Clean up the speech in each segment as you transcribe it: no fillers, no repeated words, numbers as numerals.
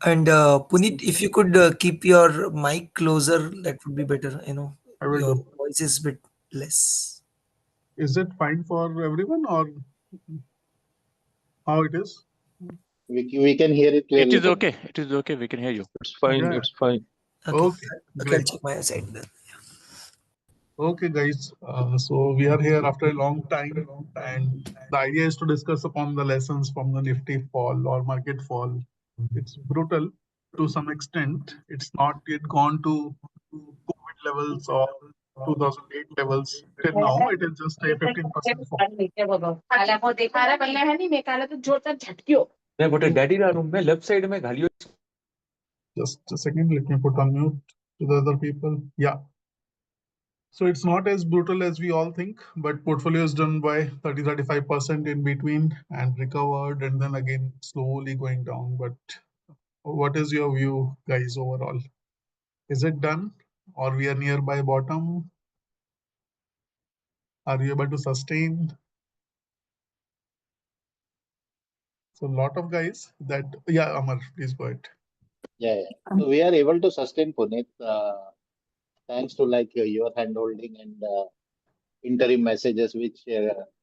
And Puneet, if you could keep your mic closer, that would be better. I will Your do. voice is a bit less. Is it fine for everyone or how it is? We can hear it clearly. It is okay. It is okay. We can hear you. It's fine. Yeah. It's fine. Okay, Okay, I'll great. check my side then. Okay, guys. So we are here after a long time, and the idea is to discuss upon the lessons from the Nifty fall or market fall. It's brutal to some extent. It's not yet gone to COVID levels or 2008 levels till now. It is just a 15% fall. Left side में घालियो Just a second, let me put on mute to the other people. Yeah. So it's not as brutal as we all think, but portfolio is done by 30-35% in between and recovered and then again slowly going down. But what is your view, guys, overall? Is it done or we are nearby bottom? Are we able to sustain? So a lot of guys that, yeah, Amar, please go ahead. Yeah. So we are able to sustain, Puneet, thanks to like your handholding and interim messages, which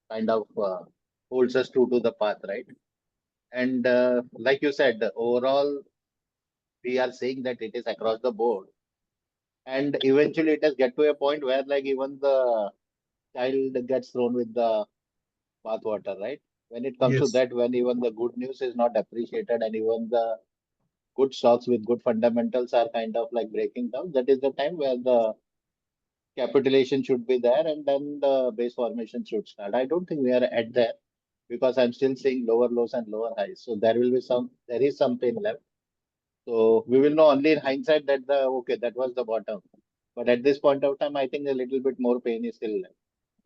kind of holds us true to the path, right? And like you said, overall, we are saying that it is across the board. And eventually it has get to a point where like even the child gets thrown with the bathwater, right? When it comes to Yes. that, when even the good news is not appreciated and even the good stocks with good fundamentals are kind of like breaking down, that is the time where the capitulation should be there and then the base formation should start. I don't think we are at there because I'm still seeing lower lows and lower highs. So there is some pain left. So we will know only in hindsight that that was the bottom. But at this point of time, I think a little bit more pain is still left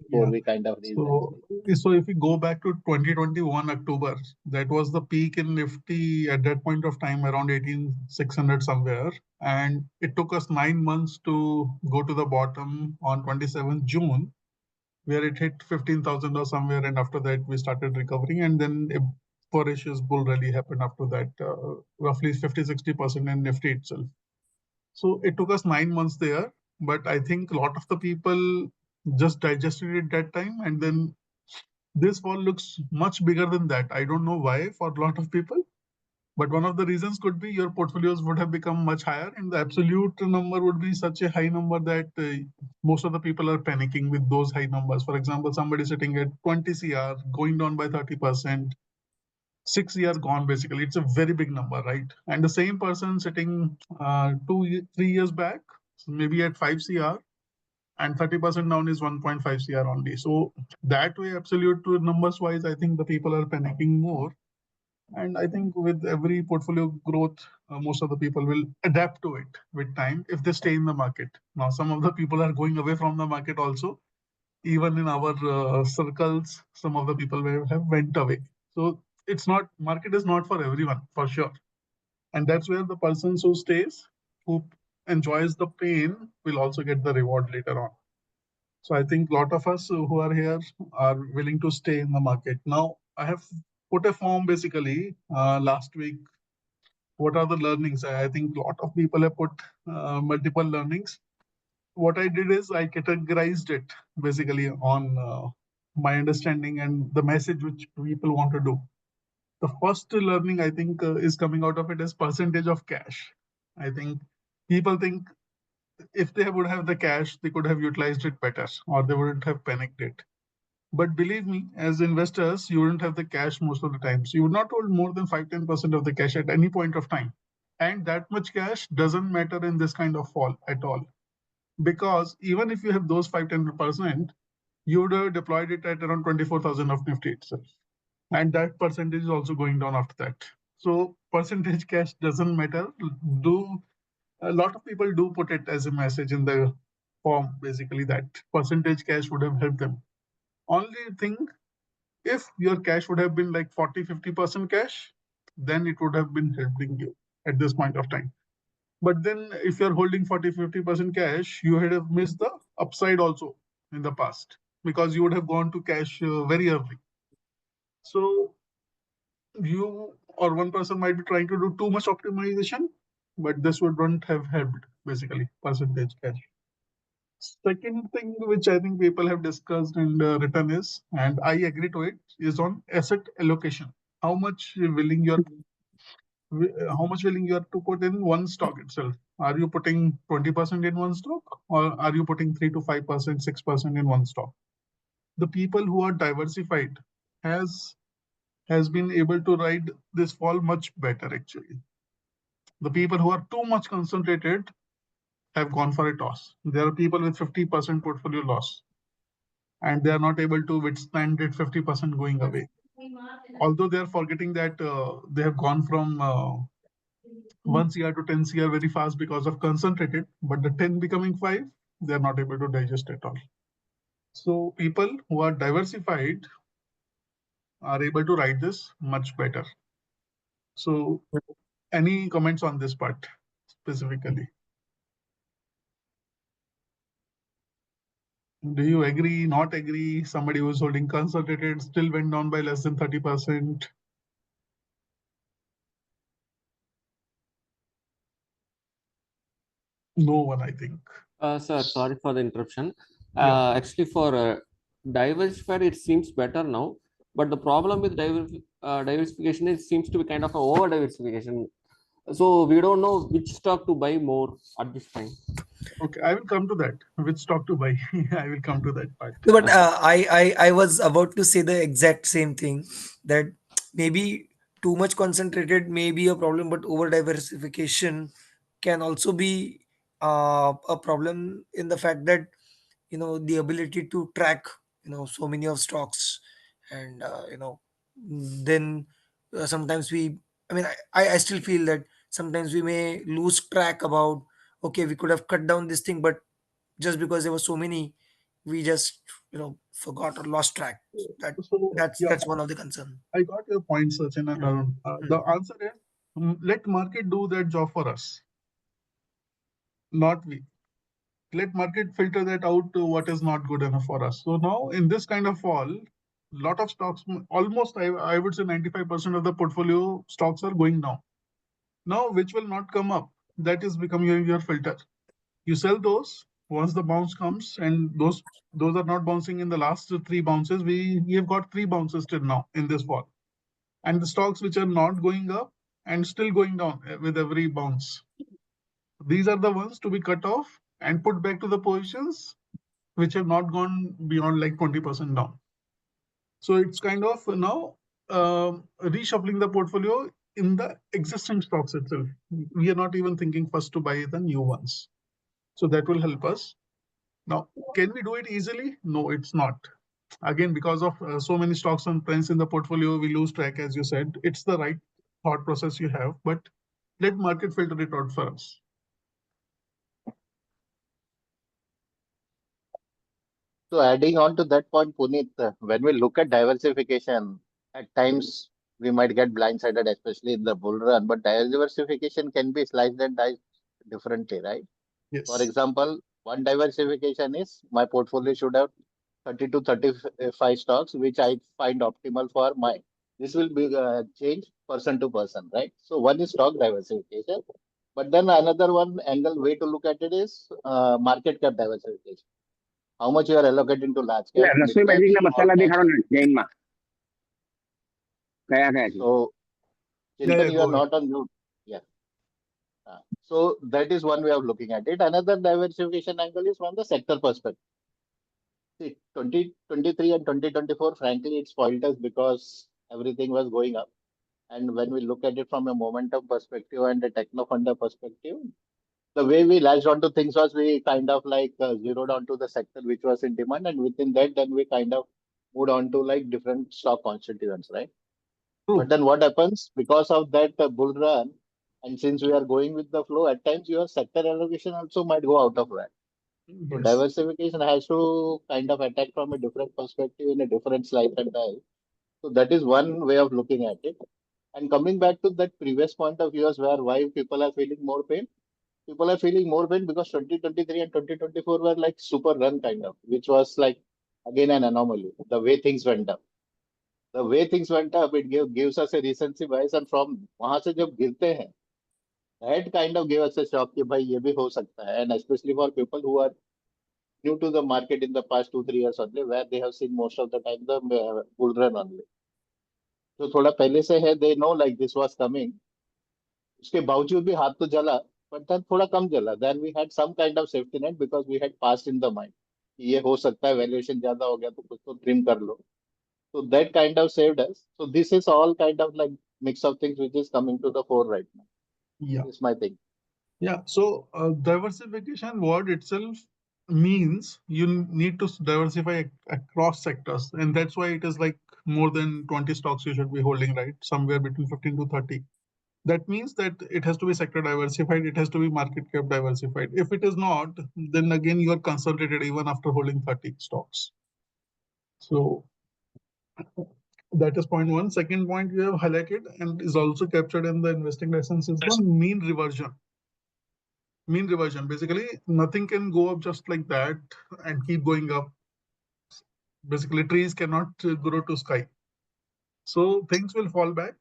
before we kind of reach that. So if we go back to 2021 October, that was the peak in Nifty at that point of time, around 18,600 somewhere. And it took us 9 months to go to the bottom on 27th June, where it hit 15,000 or somewhere. And after that, we started recovering. And then a voracious bull rally happened after that, roughly 50-60% in Nifty itself. So it took us 9 months there. But I think a lot of the people just digested it that time, and then this fall looks much bigger than that. I don't know why for a lot of people, but one of the reasons could be your portfolios would have become much higher and the absolute number would be such a high number that most of the people are panicking with those high numbers. For example, somebody sitting at 20 CR going down by 30%, 6 years gone basically. It's a very big number, right? And the same person sitting 3 years back, so maybe at 5 CR, and 30% down is 1.5 CR only. So that way, absolute numbers wise, I think the people are panicking more. And I think with every portfolio growth, most of the people will adapt to it with time if they stay in the market. Now, some of the people are going away from the market also. Even in our circles, some of the people have went away. So it's not, market is not for everyone, for sure. And that's where the person who stays, who enjoys the pain, will also get the reward later on. So I think a lot of us who are here are willing to stay in the market. Now, I have put a form basically last week. What are the learnings? I think a lot of people have put multiple learnings. What I did is I categorized it basically on my understanding and the message which people want to do. The first learning I think is coming out of it is percentage of cash. I think people think if they would have the cash, they could have utilized it better or they wouldn't have panicked it. But believe me, as investors, you wouldn't have the cash most of the time. So you would not hold more than 5-10% of the cash at any point of time. And that much cash doesn't matter in this kind of fall at all. Because even if you have those 5-10%, you would have deployed it at around 24,000 of Nifty itself. And that percentage is also going down after that. So percentage cash doesn't matter. A lot of people do put it as a message in the form, basically, that percentage cash would have helped them. Only thing, if your cash would have been like 40-50% cash, then it would have been helping you at this point of time. But then if you're holding 40-50% cash, you would have missed the upside also in the past because you would have gone to cash very early. So you or one person might be trying to do too much optimization, but this wouldn't have helped basically percentage cash. Second thing which I think people have discussed and written is, and I agree to it, is on asset allocation. How much willing you're how much willing you are to put in one stock itself? Are you putting 20% in one stock, or are you putting 3 to 5%, 6% in one stock? The people who are diversified has been able to ride this fall much better actually. The people who are too much concentrated have gone for a toss. There are people with 50% portfolio loss, and they are not able to withstand it 50% going away. Although they are forgetting that they have gone from 1 CR to 10 CR very fast because of concentrated, but the 10 becoming 5, they are not able to digest at all. So people who are diversified are able to ride this much better. So any comments on this part specifically? Do you agree, not agree? Somebody who is holding concentrated still went down by less than 30%. No one, I think. Sir, sorry for the interruption. Yeah. Actually, for diversified, it seems better now. But the problem with diversification is seems to be kind of an over diversification. So we don't know which stock to buy more at this time. Okay, I will come to that. Which stock to buy? I will come to that part. No, but I was about to say the exact same thing, that maybe too much concentrated may be a problem, but over diversification can also be a problem in the fact that the ability to track so many of stocks, and then sometimes I still feel that sometimes we may lose track about, okay, we could have cut down this thing, but just because there were so many, we just forgot or lost track. So yeah, That's one of the concern. I got your point, Sachin and Arun. The answer is let market do that job for us, not we. Let market filter that out to what is not good enough for us. So now in this kind of fall, lot of stocks, almost I would say 95% of the portfolio stocks are going down. Now, which will not come up, that is becoming your filter. You sell those once the bounce comes, and those are not bouncing in the last 3 bounces. We have got 3 bounces till now in this fall. And the stocks which are not going up and still going down with every bounce, these are the ones to be cut off and put back to the positions which have not gone beyond like 20% down. So it's kind of now reshuffling the portfolio in the existing stocks itself. We are not even thinking first to buy the new ones. So that will help us. Now, can we do it easily? No, it's not. Again, because of so many stocks and trends in the portfolio, we lose track, as you said. It's the right thought process you have, but let market filter it out for us. So adding on to that point, Puneet, when we look at diversification, at times we might get blindsided, especially in the bull run, but diversification can be sliced and diced differently, right? Yes. For example, one diversification is my portfolio should have 30 to 35 stocks, which I find optimal for mine. This will be changed person to person, right? So one is stock diversification, but then another one angle way to look at it is market cap diversification. How much you are allocating to large એટલે cap, mid રસોઈ caps, ના small મસાલા caps. દેખાડો ને જૈનમાં કયા કયા છે So Chintan, you go are ahead. not on mute. Yeah. So that is one way of looking at it. Another diversification angle is from the sector perspective. See, 2023 and 2024, frankly, it spoiled us because everything was going up. And when we look at it from a momentum perspective and a techno funder perspective, the way we latched onto things was we kind of like zeroed onto the sector which was in demand, and within that, then we kind of moved on to like different stock constituents, right? True. But then what happens because of that bull run, and since we are going with the flow, at times your sector allocation also might go out of whack. So Yes. diversification has to kind of attack from a different perspective in a different slice and dice. So that is one way of looking at it. And coming back to that previous point of yours where why people are feeling more pain, people are feeling more pain because 2023 and 2024 were like super run kind of, which was like again an anomaly. The way things went up, gives us a recency bias, and from वहां से जब गिरते हैं, that kind of gave us a shock कि भाई ये भी हो सकता है, and especially for people who are new to the market in the past 2 3 years only, where they have seen most of the time the bull run only. तो थोड़ा पहले से है, they know like this was coming. उसके बावजूद भी हाथ तो जला, but then थोड़ा कम जला. Then we had some kind of safety net because we had passed in the mind कि ये हो सकता है, वैल्यूएशन ज्यादा हो गया तो कुछ तो ट्रिम कर लो. So that kind of saved us. So this is all kind of like mix of things which is coming to the fore right now. Yeah. This is my thing. Yeah. So diversification word itself means you need to diversify across sectors, and that's why it is like more than 20 stocks you should be holding, right? Somewhere between 15 to 30. That means that it has to be sector diversified, it has to be market cap diversified. If it is not, then again you are concentrated even after holding 30 stocks. So that is point one. Second point you have highlighted and is also captured in the investing license is the mean reversion. Mean reversion, basically nothing can go up just like that and keep going up. Basically trees cannot grow to sky. So things will fall back,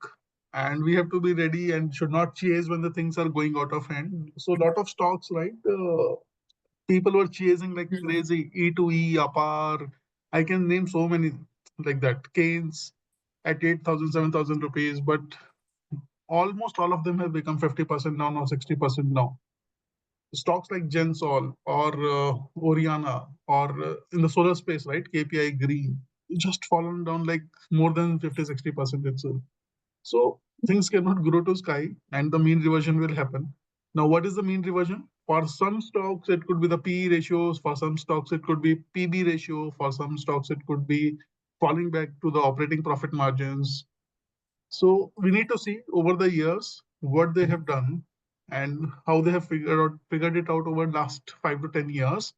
and we have to be ready and should not chase when the things are going out of hand. So a lot of stocks, right? People were chasing like crazy. E2E, APAR. I can name so many like that. Canes at 8,000, 7,000 rupees, but almost all of them have become 50% down or 60% now. Stocks like Gensol or Oriana or in the solar space, right? KPI Green, just fallen down like more than 50, 60% itself. So things cannot grow to sky and the mean reversion will happen. Now, what is the mean reversion? For some stocks, it could be the PE ratios. For some stocks, it could be PB ratio. For some stocks, it could be falling back to the operating profit margins. So we need to see over the years what they have done and how they have figured it out over last 5 to 10 years.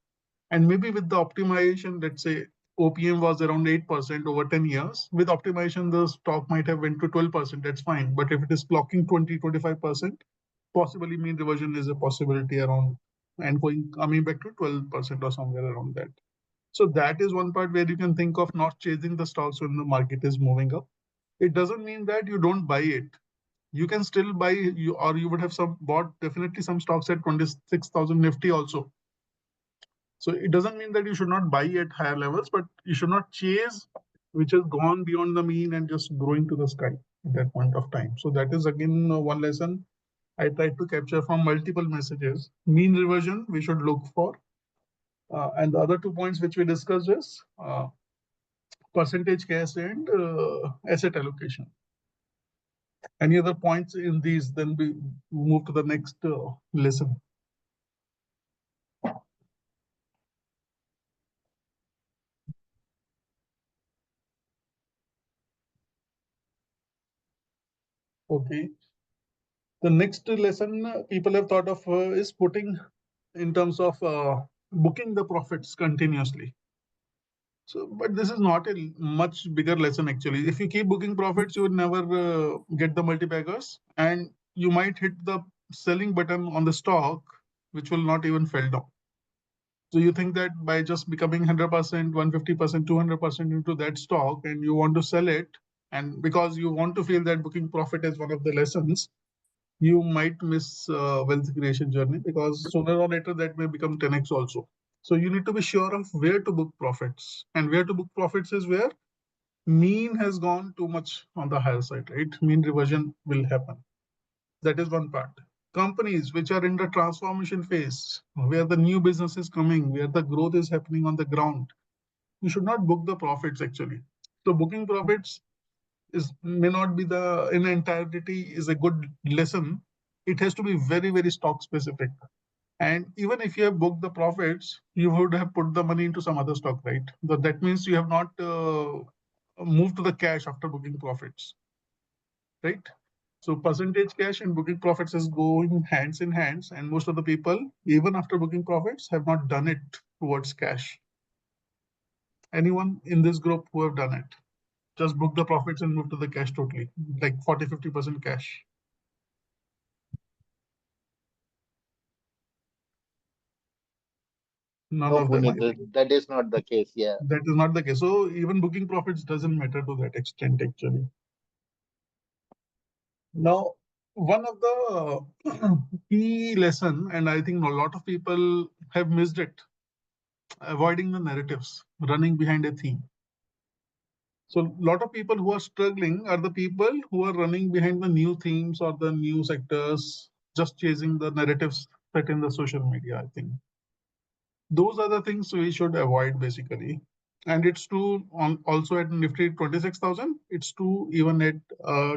And maybe with the optimization, let's say OPM was around 8% over 10 years. With optimization, the stock might have went to 12%. That's fine. But if it is clocking 20, 25%, possibly mean reversion is a possibility around and coming back to 12% or somewhere around that. So that is one part where you can think of not chasing the stocks when the market is moving up. It doesn't mean that you don't buy it. You can still buy, you would have some bought definitely some stocks at 26,000 Nifty also. So it doesn't mean that you should not buy at higher levels, but you should not chase which has gone beyond the mean and just growing to the sky at that point of time. So that is again one lesson I tried to capture from multiple messages. Mean reversion we should look for. And the other 2 points which we discussed is percentage cash and asset allocation. Any other points in these? Then we move to the next lesson. Okay. The next lesson people have thought of is putting in terms of booking the profits continuously. So, but this is not a much bigger lesson actually. If you keep booking profits, you will never get the multi-baggers, and you might hit the selling button on the stock, which will not even fall down. So you think that by just becoming 100%, 150%, 200% into that stock, and you want to sell it, and because you want to feel that booking profit is one of the lessons, you might miss wealth creation journey, because sooner or later that may become 10x also. So you need to be sure of where to book profits, and where to book profits is where mean has gone too much on the higher side, right? Mean reversion will happen. That is one part. Companies which are in the transformation phase, where the new business is coming, where the growth is happening on the ground, you should not book the profits actually. So booking profits may not be the in entirety is a good lesson. It has to be very, very stock specific. And even if you have booked the profits, you would have put the money into some other stock, right? That means you have not moved to the cash after booking profits, right? So percentage cash and booking profits is going hands in hands, and most of the people, even after booking profits, have not done it towards cash. Anyone in this group who have done it? Just book the profits and move to the cash totally, like 40, 50% cash. None No, of them, I Puneet, think. that is not the case. Yeah. That is not the case. So even booking profits doesn't matter to that extent, actually. Now, one of the key lesson, and I think a lot of people have missed it, avoiding the narratives, running behind a theme. So a lot of people who are struggling are the people who are running behind the new themes or the new sectors, just chasing the narratives set in the social media, I think. Those are the things we should avoid basically. And it's true on also at Nifty 26,000. It's true even at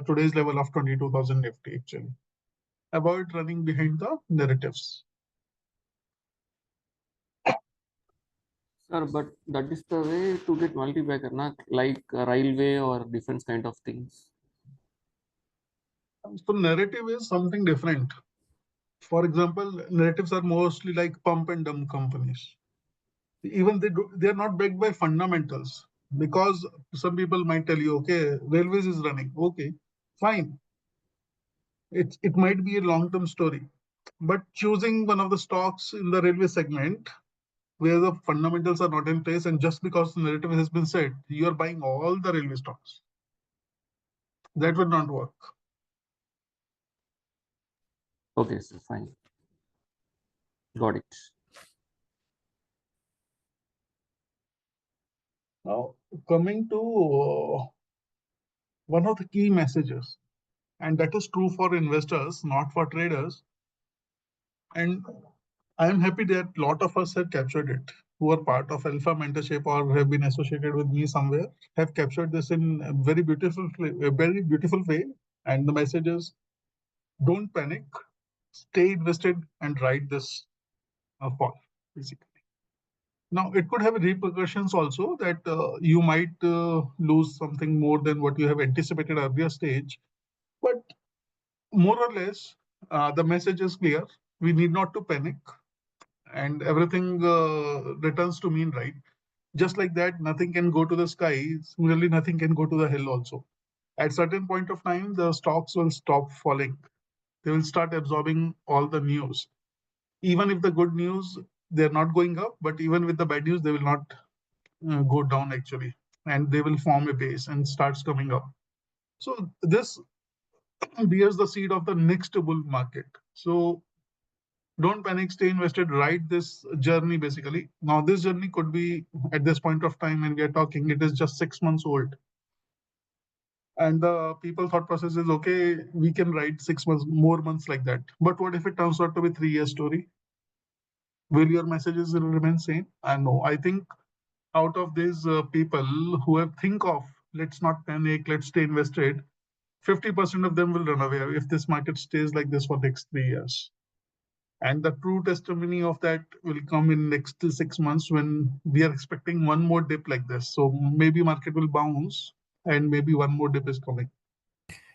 today's level of 22,000 Nifty actually. Avoid running behind the narratives. Sir, but that is the way to get multi-bagger, not like railway or defense kind of things. So narrative is something different. For example, narratives are mostly like pump and dump companies. Even they are not backed by fundamentals, because some people might tell you, okay, railways is running, okay, fine, it might be a long-term story, but choosing one of the stocks in the railway segment where the fundamentals are not in place, and just because the narrative has been said, you are buying all the railway stocks, that would not work. Okay, sir, fine. Got it. Now coming to one of the key messages, and that is true for investors, not for traders. And I am happy that a lot of us have captured it, who are part of Alpha mentorship or have been associated with me somewhere, have captured this in a very beautiful way. And the message is, don't panic, stay invested, and ride this fall, basically. Now, it could have repercussions also that you might lose something more than what you have anticipated earlier stage. But more or less, the message is clear. We need not to panic, and everything returns to mean, right? Just like that, nothing can go to the sky. Similarly, nothing can go to the hell also. At certain point of time, the stocks will stop falling. They will start absorbing all the news. Even if the good news, they're not going up, but even with the bad news, they will not go down actually. And they will form a base and starts coming up. So this bears the seed of the next bull market. So don't panic, stay invested, ride this journey basically. Now, this journey could be at this point of time when we are talking, it is just 6 months old. And the people thought process is okay, we can ride 6 months, more months like that. But what if it turns out to be 3 year story? Will your messages remain same? I know. I think out of these people who have think of let's not panic, let's stay invested, 50% of them will run away if this market stays like this for next 3 years. And the true testimony of that will come in next 6 months when we are expecting one more dip like this. So maybe market will bounce and maybe one more dip is coming.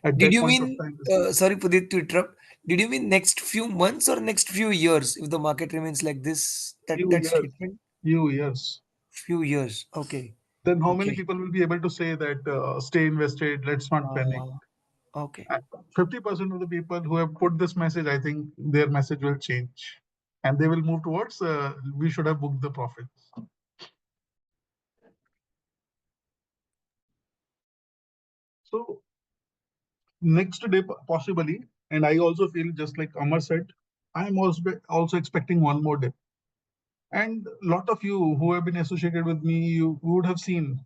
At Did that you point of mean, time, this will sorry, Pudit, to interrupt. Did you mean next few months or next few years if the market remains like this? few That years, statement? few years. Few years. Okay. Then how many Okay. people will be able to say that stay invested, let's not panic? Uh, okay. 50% of the people who have put this message, I think their message will change. And they will move towards we should have booked the profits. So next day possibly, and I also feel just like Amar said, I am also expecting one more dip. And a lot of you who have been associated with me, you would have seen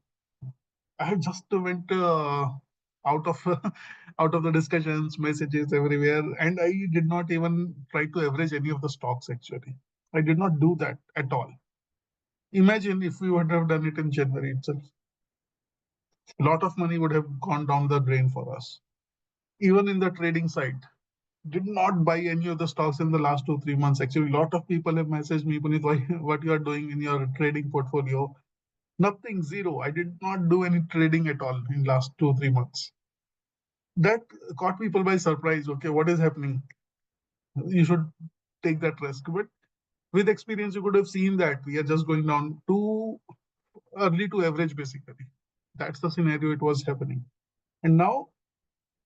I just went out of out of the discussions, messages everywhere, and I did not even try to average any of the stocks actually. I did not do that at all. Imagine if we would have done it in January itself. A lot of money would have gone down the drain for us. Even in the trading side, did not buy any of the stocks in the last 2 3 months. Actually, a lot of people have messaged me, Puneet, why, what you are doing in your trading portfolio? Nothing, zero. I did not do any trading at all in last 2 3 months. That caught people by surprise. Okay, what is happening? You should take that risk. But with experience, you could have seen that we are just going down too early to average, basically. That's the scenario it was happening. And now,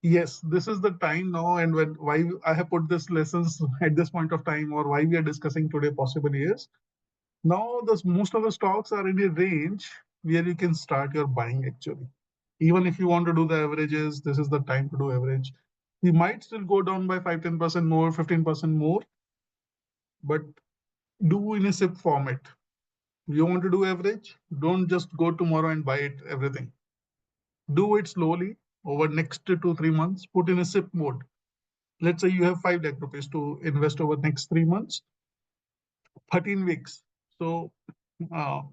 yes, this is the time now, and when why I have put this lessons at this point of time, or why we are discussing today possibly is Now, most of the stocks are in a range where you can start your buying actually. Even if you want to do the averages, this is the time to do average. We might still go down by 5-10% more, 15% more, but do in a SIP format. You want to do average? Don't just go tomorrow and buy it everything. Do it slowly over next 2-3 months. Put in a SIP mode. Let's say you have 5 lakh rupees to invest over next 3 months, 13 weeks. So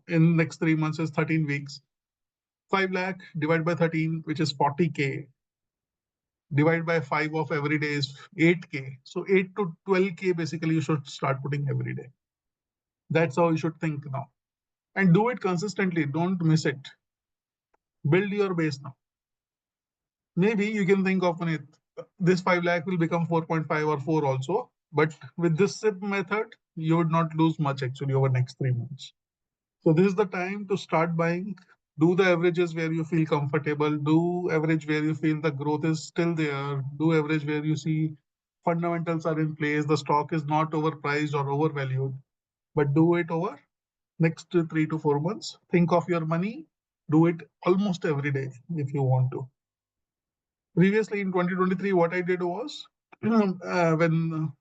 in next 3 months is 13 weeks. 5 lakh divided by 13, which is 40K. Divided by 5 of every day is 8K. So 8 to 12K basically you should start putting every day. That's how you should think now. And do it consistently. Don't miss it. Build your base now. Maybe you can think of it. This 5 lakh will become 4.5 or 4 also. But with this SIP method, you would not lose much actually over next 3 months. So this is the time to start buying. Do the averages where you feel comfortable. Do average where you feel the growth is still there. Do average where you see fundamentals are in place. The stock is not overpriced or overvalued. But do it over next 3 to 4 months. Think of your money. Do it almost every day if you want to. Previously in 2023, what I did was when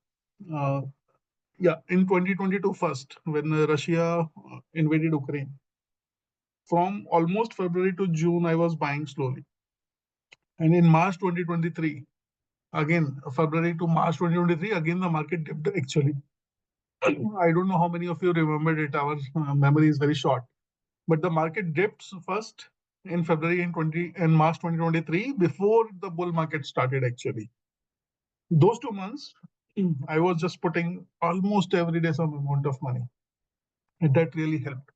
in 2022 first, when Russia invaded Ukraine, from almost February to June, I was buying slowly. And in March 2023, again, February to March 2023, again, the market dipped actually. I don't know how many of you remembered it. Our memory is very short. But the market dipped first in February in March 2023 before the bull market started actually. Those 2 months, I was just putting almost every day some amount of money. And that really helped.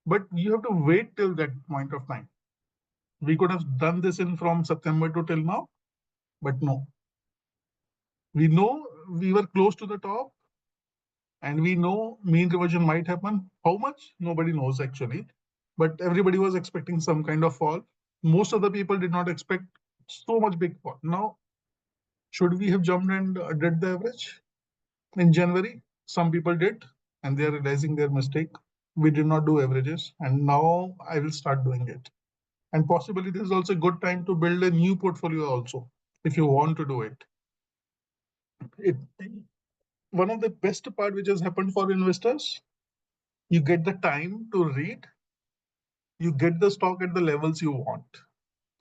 But you have to wait till that point of time. We could have done this in from September to till now, but no. We know we were close to the top, and we know mean reversion might happen. How much? Nobody knows actually. But everybody was expecting some kind of fall. Most of the people did not expect so much big fall. Now, should we have jumped and did the average in January? Some people did, and they are realizing their mistake. We did not do averages, and now I will start doing it. And possibly this is also a good time to build a new portfolio also, if you want to do it. One of the best part which has happened for investors, you get the time to read, you get the stock at the levels you want.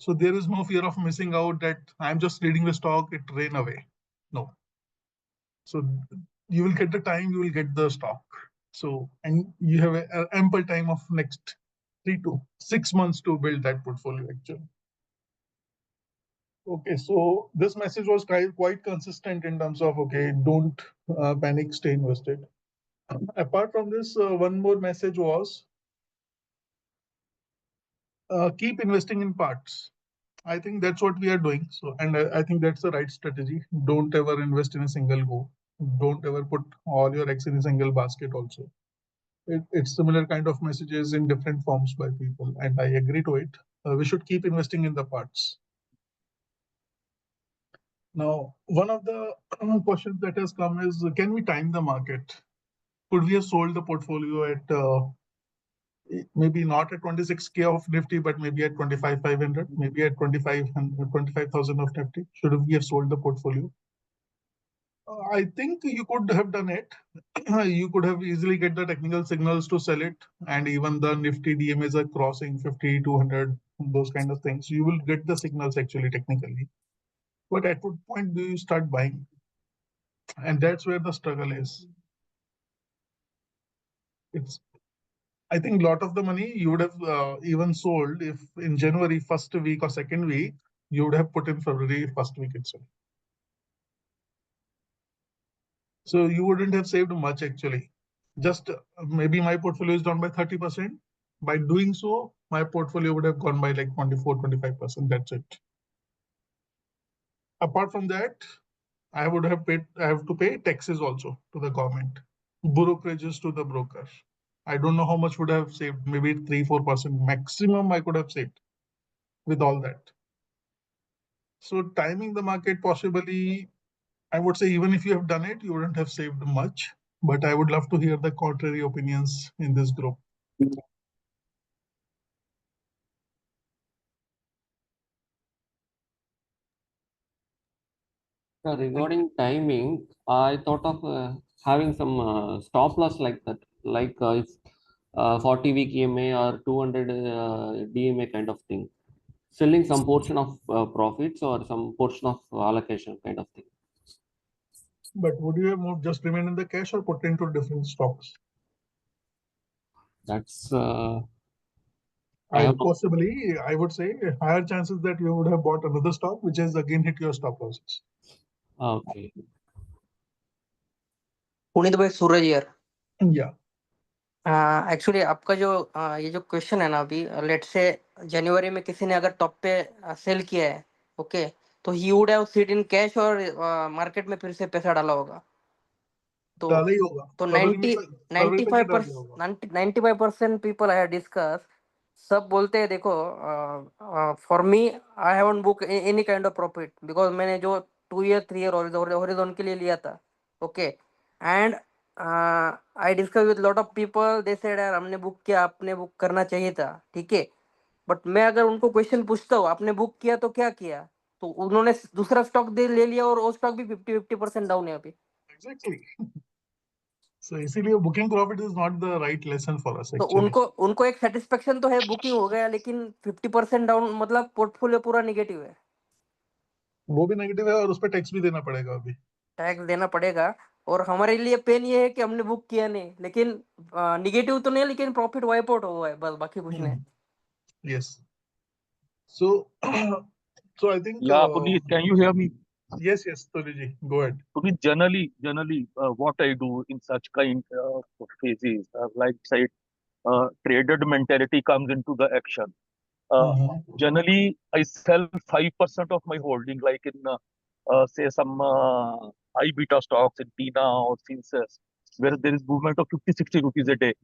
So there is no fear of missing out that I'm just reading the stock, it ran away. No. So you will get the time, you will get the stock. So, and you have an ample time of next 3 to 6 months to build that portfolio actually. Okay, so this message was quite consistent in terms of, okay, don't panic, stay invested. Apart from this, one more message was keep investing in parts. I think that's what we are doing. So, and I think that's the right strategy. Don't ever invest in a single go. Don't ever put all your eggs in a single basket also. It's similar kind of messages in different forms by people, and I agree to it. We should keep investing in the parts. Now, one of the questions that has come is, can we time the market? Could we have sold the portfolio at maybe not at 26K of Nifty, but maybe at 25,500, maybe at 25,000 of Nifty? Should we have sold the portfolio? I think you could have done it. You could have easily get the technical signals to sell it, and even the Nifty DMAs are crossing 50, 200, those kind of things. You will get the signals actually technically. But at what point do you start buying? And that's where the struggle is. I think a lot of the money you would have even sold if in January first week or second week, you would have put in February first week itself. So you wouldn't have saved much actually. Just maybe my portfolio is down by 30%. By doing so, my portfolio would have gone by like 24, 25%. That's it. Apart from that, I have to pay taxes also to the government, brokerages to the broker. I don't know how much would have saved, maybe 3-4% maximum I could have saved with all that. So timing the market possibly, I would say even if you have done it, you wouldn't have saved much. but I would love to hear the contrary opinions in this group. Regarding timing, I thought of having some stop loss like that, like if 40-week EMA or 200 DMA kind of thing, selling some portion of profits or some portion of allocation kind of thing. But would you have moved, just remain in the cash or put into different stocks? That's I have no. Possibly, I would say higher chances that you would have bought another stock, which has again hit your stop losses. Okay. Puneet भाई सूरज यार Yeah. Actually आपका जो ये जो question है ना अभी late से जनवरी में किसी ने अगर टॉप पे सेल किया है ओके तो he would have seat in cash और मार्केट में फिर से पैसा डाला होगा तो डाला ही होगा तो फरवरी तक ही डाला होगा 95% पीपल आई हैव डिस्कस सब बोलते हैं देखो for me I haven't book any kind of profit because मैंने जो 2 ईयर 3 ईयर हॉरिजॉन के लिए लिया था okay and I discuss with lot of people they said यार हमने बुक किया आपने बुक करना चाहिए था ठीक है बट मैं अगर उनको क्वेश्चन पूछता हूँ आपने बुक किया तो क्या किया तो उन्होंने दूसरा स्टॉक दे ले लिया और वो स्टॉक भी 50% डाउन है अभी एग्जैक्टली सो इसीलिए booking profit is not the right lesson for us तो एक्चुअली उनको एक सेटिस्फेक्शन तो है बुकिंग हो गया लेकिन 50% डाउन मतलब पोर्टफोलियो पूरा निगेटिव है वो भी नेगेटिव है और उस पर टैक्स भी देना पड़ेगा अभी टैक्स देना पड़ेगा और हमारे लिए पेन ये है कि हमने बुक किया नहीं लेकिन निगेटिव तो नहीं लेकिन प्रॉफिट वाइप आउट हुआ है बस बाकी कुछ नहीं yes so so I think Yeah, Puneet, can you hear me? yes Tuliji, go ahead. Puneet, generally, what I do in such kind of phases, like say, traded mentality comes into the action. Generally, I sell 5% of my holding, like in say some high beta stocks in Tina or Finses, where there is movement of 50-60 rupees a day.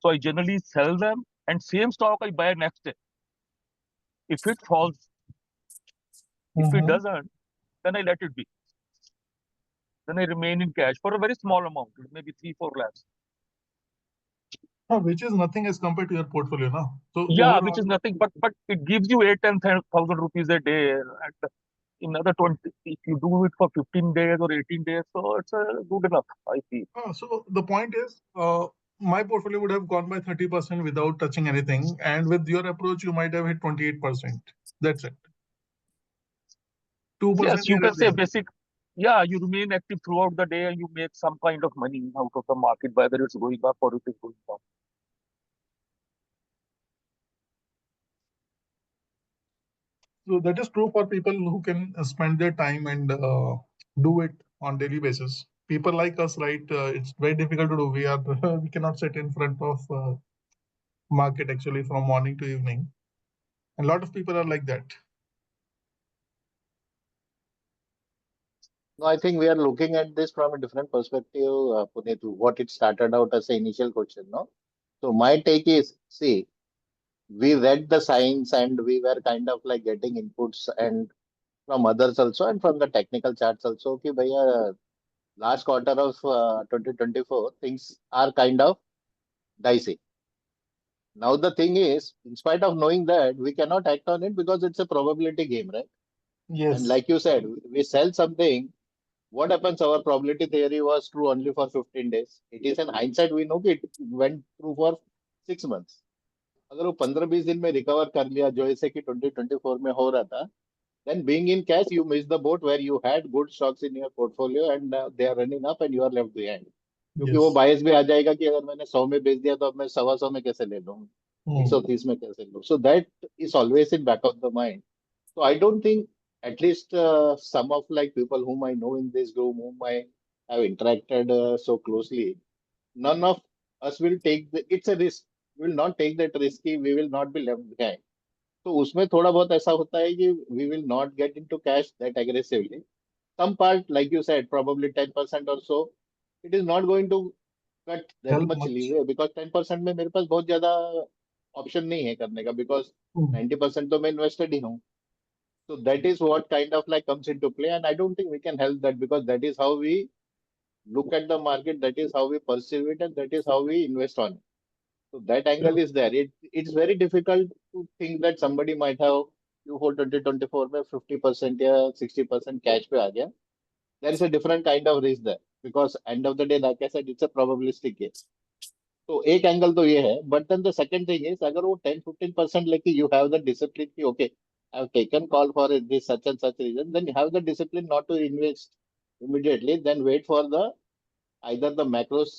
So I generally sell them, and same stock I buy next day. If it falls, if it doesn't, then I let it be. Then I remain in cash for a very small amount, maybe 3-4 lakhs. Which is nothing as compared to your portfolio now. So Yeah, overall, which is nothing, but it gives you 8-10,000 rupees a day, and in another 20, if you do it for 15 days or 18 days, so it's good enough, I feel. So the point is, my portfolio would have gone by 30% without touching anything, and with your approach, you might have hit 28%. That's it. 2% Yes, you here can and say there. basic. Yeah, you remain active throughout the day and you make some kind of money out of the market, whether it's going up or it is going down. So that is true for people who can spend their time and do it on daily basis. People like us, right? It's very difficult to do. We cannot sit in front of market actually from morning to evening. And a lot of people are like that. No, I think we are looking at this from a different perspective, Puneet, what it started out as an initial question, no? So my take is, see, we read the signs and we were kind of like getting inputs and from others also and from the technical charts also. Okay, bhaiya, last quarter of 2024, things are kind of dicey. Now the thing is, in spite of knowing that, we cannot act on it because it's a probability game, right? And Yes. like you said, we sell something. What happens? Our probability theory was true only for 15 days. It is in hindsight, we know it went through for 6 months. अगर वो 15-20 दिन में recover कर लिया जो ऐसे कि 2024 में हो रहा था then being in cash you miss the boat where you had good stocks in your portfolio and they are running up and you are left behind क्योंकि वो बायस भी आ जाएगा कि अगर मैंने 100 में बेच दिया तो अब मैं 125 में कैसे ले लूँ 130 में कैसे लूँ so that is always in back of the mind so I don't think at least some of like people whom I know in this room whom I have interacted so closely none of us will take it's a risk we will not take that risky we will not be left behind तो उसमें थोड़ा बहुत ऐसा होता है कि we will not get into cash that aggressively some part like you said probably 10% or so it is not going to cut that much leeway because 10% में मेरे पास बहुत ज्यादा ऑप्शन नहीं है करने का because 90% तो मैं invested ही हूँ so that is what kind of like comes into play and I don't think we can help that because that is how we look at the market. That is how we perceive it, and that is how we invest on it. So that angle is there. It's very difficult to think that somebody might have Q4 2024 में 50% या 60% cash पे आ गया. There is a different kind of risk there because end of the day, like I said, it's a probabilistic case. तो एक angle तो ये है, but then the second thing is अगर वो 10-15% लेके यू हैव द डिसिप्लिन कि okay I have taken call for this such and such reason, then you have the discipline not to invest immediately, then wait for the either the macros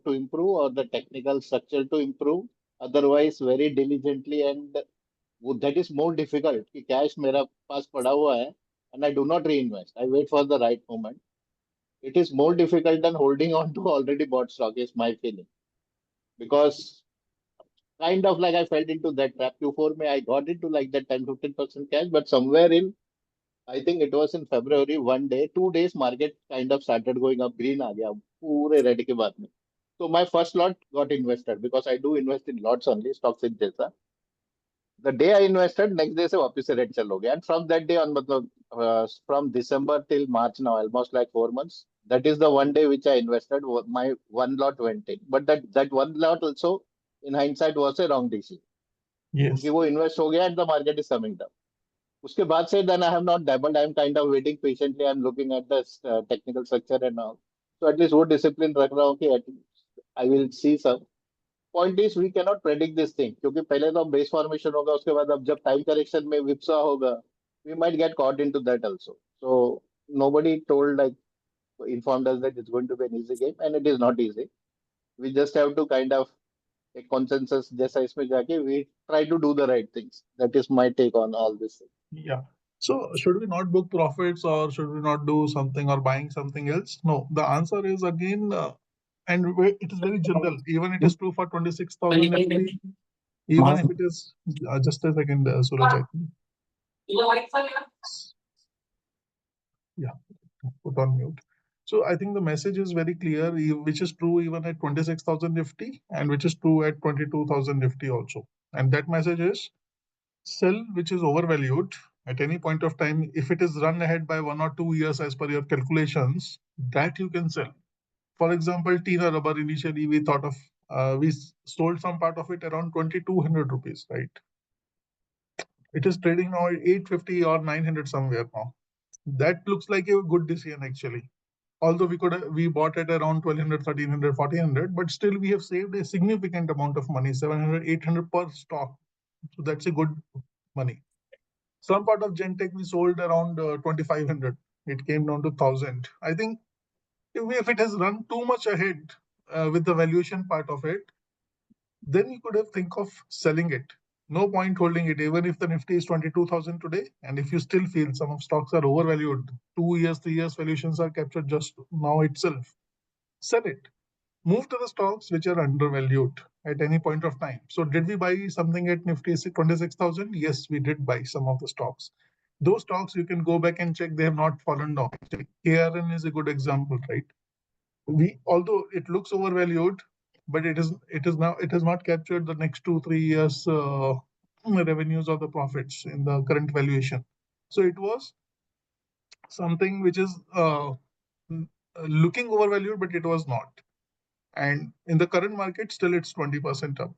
to improve or the technical structure to improve, otherwise very diligently, and that is more difficult कि cash मेरा पास पड़ा हुआ है and I do not reinvest, I wait for the right moment. It is more difficult than holding on to already bought stock is my feeling, because kind of like I fell into that trap. Q4 May I got into like that 10-15% cash, but somewhere in, I think it was in February, one day, 2 days, market kind of started going up, green आ गया पूरे red के बाद में. So my first lot got invested because I do invest in lots only, stocks in जैसा. The day I invested, next day से वापस से red चल हो गया. And from that day on, मतलब from December till March now, almost like 4 months. That is the one day which I invested. My one lot went in, but that one lot also, in hindsight, was a wrong decision. Yes. क्योंकि वो invest हो गया and the market is coming down. उसके बाद से then I have not dabbled. I am kind of waiting patiently. I am looking at the technical structure and all. So at least वो discipline रख रहा हूँ कि at least I will see some. Point is we cannot predict this thing क्योंकि पहले तो base formation होगा, उसके बाद अब जब टाइम करेक्शन में विप्सा होगा, we might get caught into that also. So nobody told like informed us that it's going to be an easy game, and it is not easy. We just have to kind of a consensus जैसा इसमें जाके we try to do the right things. That is my take on all this thing. Yeah. So should we not book profits, or should we not do something, or buying something else? No, the answer is again, it is very general. Even it is true for 26,000 FT. Even if it is just a second, Suraj, I think. Yeah, put on mute. So I think the message is very clear, which is true even at 26,000 FT and which is true at 22,000 FT also. And that message is sell which is overvalued at any point of time. If it is run ahead by 1 or 2 years as per your calculations, that you can sell. For example, Tina Rubber, initially we thought of, we sold some part of it around 2,200 rupees, right? It is trading now at 850 or 900 somewhere now. That looks like a good decision actually. Although we bought it around 1,200, 1,300, 1,400, but still we have saved a significant amount of money, 700, 800 per stock. So that's a good money. Some part of Gentech we sold around 2,500. It came down to 1,000. I think if it has run too much ahead with the valuation part of it, then you could have think of selling it. No point holding it, even if the Nifty is 22,000 today. And if you still feel some of stocks are overvalued, 2 years, 3 years valuations are captured just now itself, sell it. Move to the stocks which are undervalued at any point of time. So did we buy something at Nifty 26,000? Yes, we did buy some of the stocks. Those stocks you can go back and check, they have not fallen down. KRN is a good example, right? Although it looks overvalued, but it has not captured the next 2-3 years revenues or the profits in the current valuation. So it was something which is looking overvalued, but it was not. And in the current market, still it's 20% up.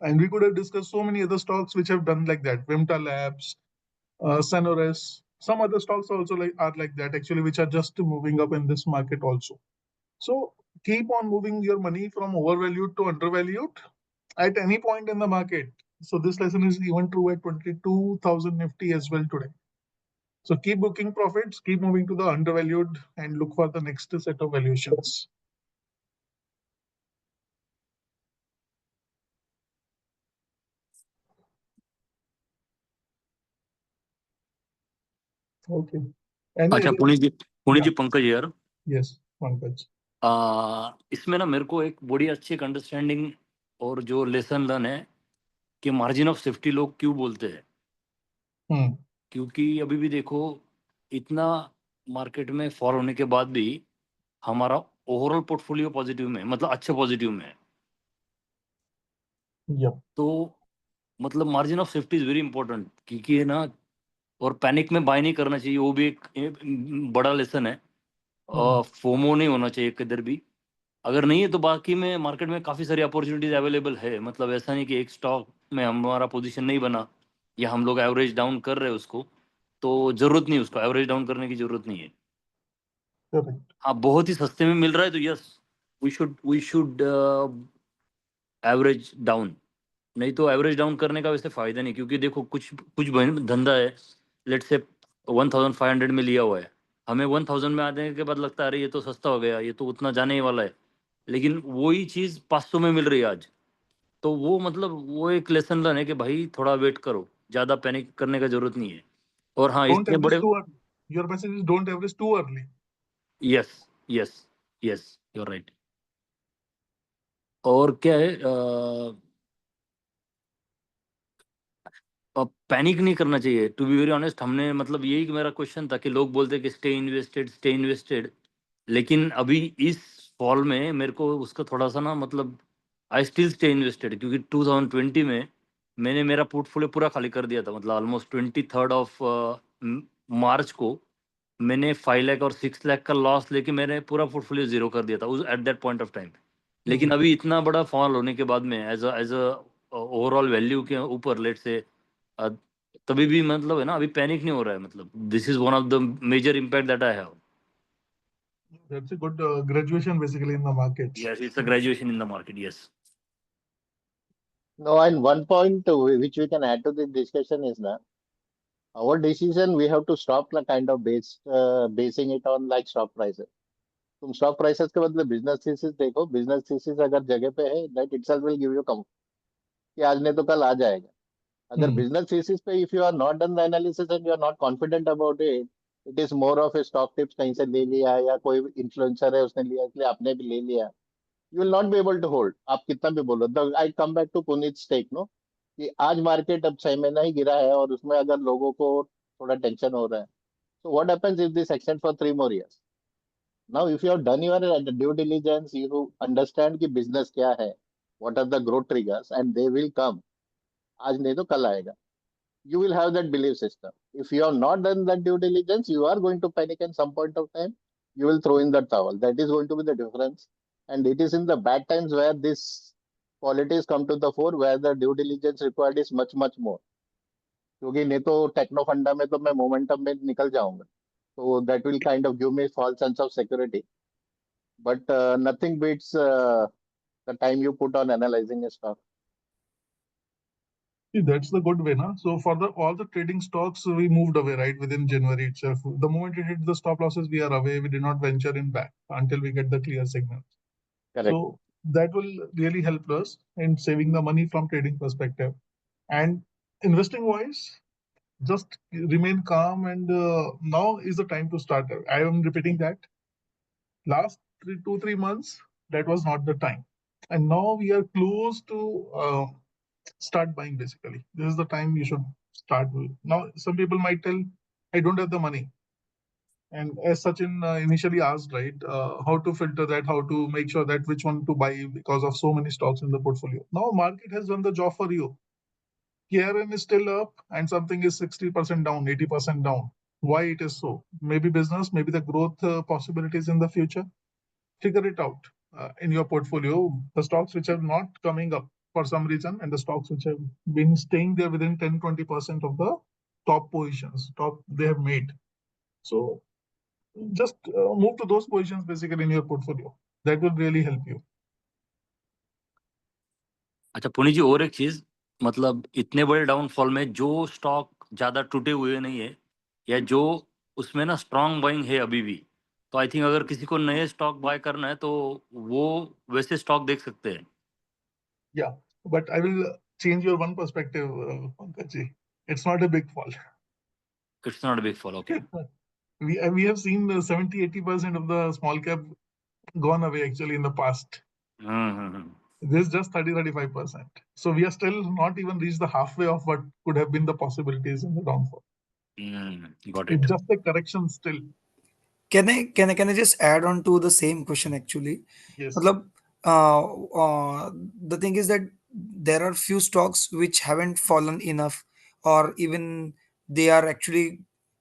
And we could have discussed so many other stocks which have done like that. Vimta Labs, Sanoris, some other stocks also are like that actually, which are just moving up in this market also. So keep on moving your money from overvalued to undervalued at any point in the market. So this lesson is even true at 22,000 Nifty as well today. So keep booking profits, keep moving to the undervalued, and look for the next set of valuations. Okay. अच्छा पुनी जी पंकज यार, Yes, Pankaj. इसमें ना मेरे को एक बड़ी अच्छी अंडरस्टैंडिंग और जो लेसन लर्न है कि मार्जिन ऑफ सेफ्टी लोग क्यों बोलते हैं। क्योंकि अभी भी देखो इतना मार्केट में फॉल होने के बाद भी हमारा ओवरऑल पोर्टफोलियो पॉजिटिव में, मतलब अच्छे पॉजिटिव में है। तो मतलब margin of safety is very important, क्योंकि है ना, और पैनिक में बाय नहीं करना चाहिए, वो भी एक बड़ा लेसन है। फोमो नहीं होना चाहिए किधर भी। अगर नहीं है तो बाकी में मार्केट में काफ़ी सारी अपॉर्चुनिटीज अवेलेबल है। मतलब ऐसा नहीं कि एक स्टॉक में हमारा पोजीशन नहीं बना या हम लोग एवरेज डाउन कर रहे हैं उसको, तो ज़रूरत नहीं, उसको एवरेज डाउन करने की ज़रूरत नहीं है। Correct. हाँ, बहुत ही सस्ते में मिल रहा है तो yes, we should average down. नहीं तो एवरेज डाउन करने का वैसे फ़ायदा नहीं, क्योंकि देखो कुछ कुछ धंधा है, लेट से 1500 में लिया हुआ है, हमें 1000 में आने के बाद लगता है अरे ये तो सस्ता हो गया, ये तो उतना जाने ही वाला है, लेकिन वही चीज़ 500 में मिल रही है आज। तो वो मतलब वो एक लेसन लर्न है कि भाई थोड़ा वेट करो, ज़्यादा पैनिक करने का ज़रूरत नहीं है। और हाँ, Don't इतने average बड़े, too early. Your message is don't average too early. Yes yes yes, you right. और क्या है, पैनिक नहीं करना चाहिए, टू बी वेरी ऑनेस्ट। हमने मतलब यही मेरा क्वेश्चन था कि लोग बोलते हैं कि स्टे इन्वेस्टेड स्टे इन्वेस्टेड, लेकिन अभी इस फॉल में मेरे को उसका थोड़ा सा ना मतलब आई स्टिल स्टे इन्वेस्टेड, क्योंकि 2020 में मैंने मेरा पोर्टफोलियो पूरा खाली कर दिया था। मतलब ऑलमोस्ट 23rd ऑफ मार्च को मैंने 5 लाख और 6 लाख का लॉस लेके मैंने पूरा पोर्टफोलियो जीरो कर दिया था उस at that point of time. लेकिन अभी इतना बड़ा फॉल होने के बाद में एज अ ओवरऑल वैल्यू के ऊपर लेट से तभी भी मतलब है ना, अभी पैनिक नहीं हो रहा है। मतलब this is one of the major impact that I have. That's a good graduation basically in the market. Yes, it's a graduation in the market. Yes. No, and one point which we can add to the discussion is that our decision we have to stop the kind of basing it on like stock prices. तुम stock prices के बदले business thesis देखो, business thesis अगर जगह पे है that itself will give you calm कि आज नहीं तो कल आ जाएगा। अगर बिजनेस थीसिस पे if you are not done the analysis and you are not confident about it, it is more of a stock tips कहीं से ले लिया या कोई इन्फ्लुएंसर है उसने लिया इसलिए आपने भी ले लिया, you will not be able to hold. आप कितना भी बोलो, the I come back to Puneet stake no, कि आज मार्केट अब 6 महीना ही गिरा है और उसमें अगर लोगों को थोड़ा टेंशन हो रहा है, so what happens if this extends for 3 more years? Now, if you have done your due diligence, you understand कि business क्या है, what are the growth triggers, and they will come. आज नहीं तो कल आएगा. You will have that belief system. If you have not done that due diligence, you are going to panic at some point of time. You will throw in the towel. That is going to be the difference. And it is in the bad times where these qualities come to the fore, where the due diligence required is much, much more. क्योंकि नहीं तो techno फंडा में तो मैं momentum में निकल जाऊंगा, तो that will kind of give me false sense of security, but nothing beats the time you put on analyzing a stock. See, that's the good way, na? So for the all the trading stocks, we moved away right within January itself. The moment it hit the stop losses, we are away. We did not venture in back until we get the clear signals. Correct. So that will really help us in saving the money from trading perspective. And investing wise, just remain calm. And now is the time to start. I am repeating that. Last 3 months, that was not the time. And now we are close to start buying basically. This is the time you should start. Now, some people might tell, I don't have the money. And as Sachin initially asked, right, how to filter that, how to make sure that which one to buy because of so many stocks in the portfolio. Now, market has done the job for you. KRN is still up and something is 60% down, 80% down. Why it is so? Maybe business, maybe the growth possibilities in the future. Figure it out in your portfolio. The stocks which are not coming up for some reason and the stocks which have been staying there within 10-20% of the top positions, top they have made. So just move to those positions basically in your portfolio. That will really help you. अच्छा पुनी जी, और एक चीज, मतलब इतने बड़े downfall में जो स्टॉक ज्यादा टूटे हुए नहीं है या जो उसमें ना स्ट्रांग बाइंग है अभी भी, तो आई थिंक अगर किसी को नए स्टॉक बाय करना है तो वो वैसे स्टॉक देख सकते हैं। Yeah, but I will change your one perspective, Pankaj ji. It's not a big fall. It's not big fall, okay. We have seen 70-80% of the small cap gone away actually in the past. This is just 30-35%. So we are still not even reached the halfway of what could have been the possibilities in the downfall. Got it. It's just a correction still. Can I just add on to the same question actually? Yes. मतलब the thing is that there are few stocks which haven't fallen enough, or even they are actually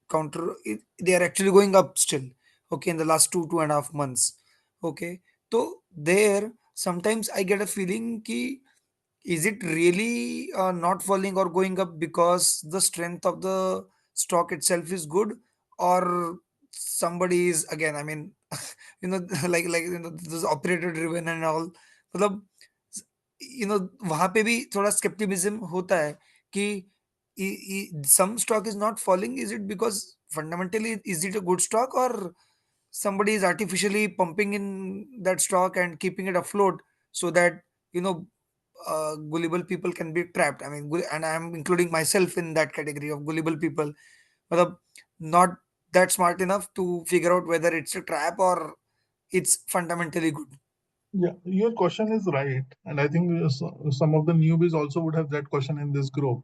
counter they are actually going up still. okay, in the last 2.5 months. Okay, so there sometimes I get a feeling ki is it really not falling or going up because the strength of the stock itself is good, or somebody is again, I mean, like this operator driven and all, मतलब वहां पे भी थोड़ा skepticism होता है कि some stock is not falling, is it because fundamentally is it a good stock, or somebody is artificially pumping in that stock and keeping it afloat so that you know gullible people can be trapped. I mean, and I am including myself in that category of gullible people. Matlab, not that smart enough to figure out whether it's a trap or it's fundamentally good. Yeah, your question is right. And I think some of the newbies also would have that question in this group.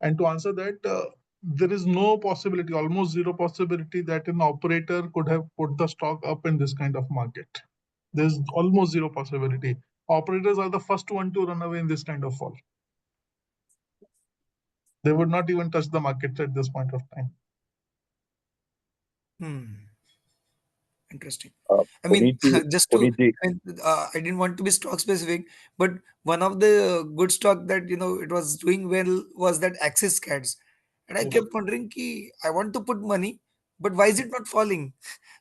And to answer that, there is no possibility, almost zero possibility, that an operator could have put the stock up in this kind of market. There's almost zero possibility. Operators are the first one to run away in this kind of fall. They would not even touch the market at this point of time. Interesting. I mean, just to, Puneet ji, I mean, I didn't want to be stock specific, but one of the good stock that it was doing well was that Axis Cats, and I Yes. kept wondering, ki, I want to put money, but why is it not falling?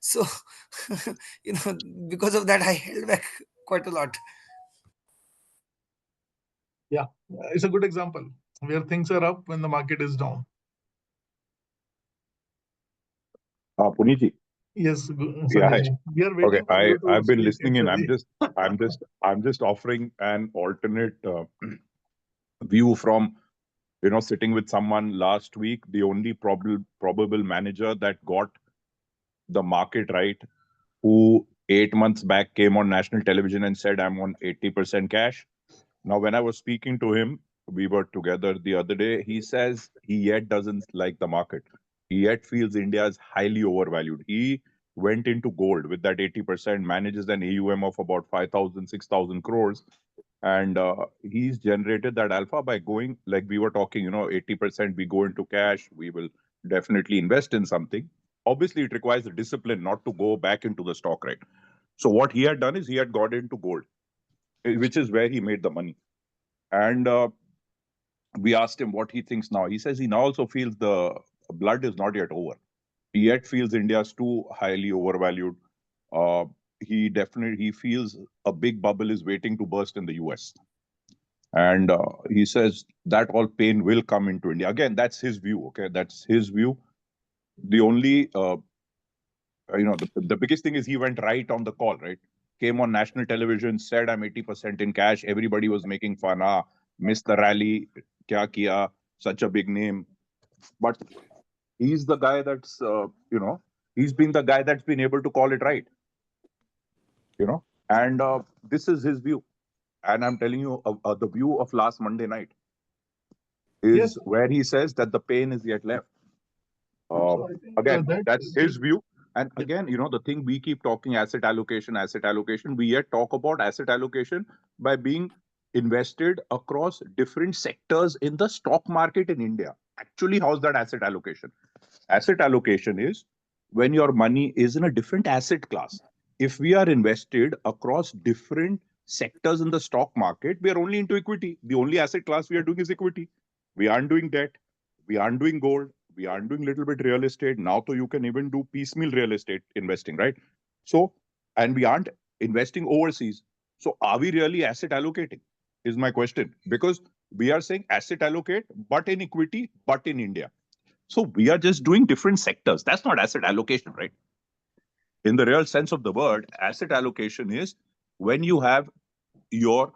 So, because of that, I held back quite a lot. Yeah, it's a good example where things are up when the market is down. Puneet ji. Yes, Yeah, Sanjay hi. ji. We are Okay, waiting for you to I've been speak listening in. actually. I'm just offering an alternate view from sitting with someone last week. The only probable manager that got the market right, who 8 months back came on national television and said, "I'm on 80% cash." Now, when I was speaking to him, we were together the other day. He says he yet doesn't like the market. He yet feels India is highly overvalued. He went into gold with that 80%, manages an AUM of about 5,000, 6,000 crores. And he's generated that alpha by going, like we were talking, 80% we go into cash, we will definitely invest in something. Obviously, it requires the discipline not to go back into the stock, right? So what he had done is he had got into gold, which is where he made the money. And we asked him what he thinks now. He says he now also feels the blood is not yet over. He yet feels India's too highly overvalued. Uh, he feels a big bubble is waiting to burst in the US. And he says that all pain will come into India. Again, that's his view. Okay, that's his view. The only the biggest thing is he went right on the call, right? Came on national television, said I'm 80% in cash. Everybody was making fun. Missed the rally. Kya kiya? Such a big name. But he's the guy that's he's been the guy that's been able to call it right. And this is his view. And I'm telling you, the view of last Monday night is Yes. where he says that the pain is yet left. So I think Again, that's his view. And again, the thing we keep talking asset allocation, we yet talk about asset allocation by being invested across different sectors in the stock market in India. Actually, how's that asset allocation? Asset allocation is when your money is in a different asset class. If we are invested across different sectors in the stock market, we are only into equity. The only asset class we are doing is equity. We aren't doing debt. We aren't doing gold. We aren't doing little bit real estate. Now, so you can even do piecemeal real estate investing, right? So, and we aren't investing overseas. So, are we really asset allocating? Is my question. Because we are saying asset allocate, but in equity, but in India. So we are just doing different sectors. That's not asset allocation, right? In the real sense of the word, asset allocation is when you have your,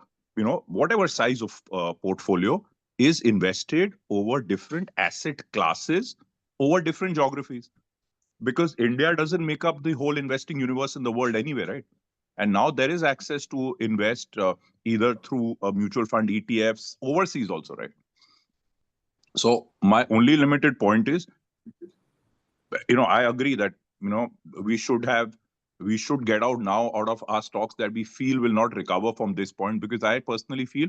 whatever size of portfolio is invested over different asset classes, over different geographies. Because India doesn't make up the whole investing universe in the world anyway, right? And now there is access to invest either through a mutual fund ETFs overseas also, right? So my only limited point is, I agree that, we should get out now out of our stocks that we feel will not recover from this point, because I personally feel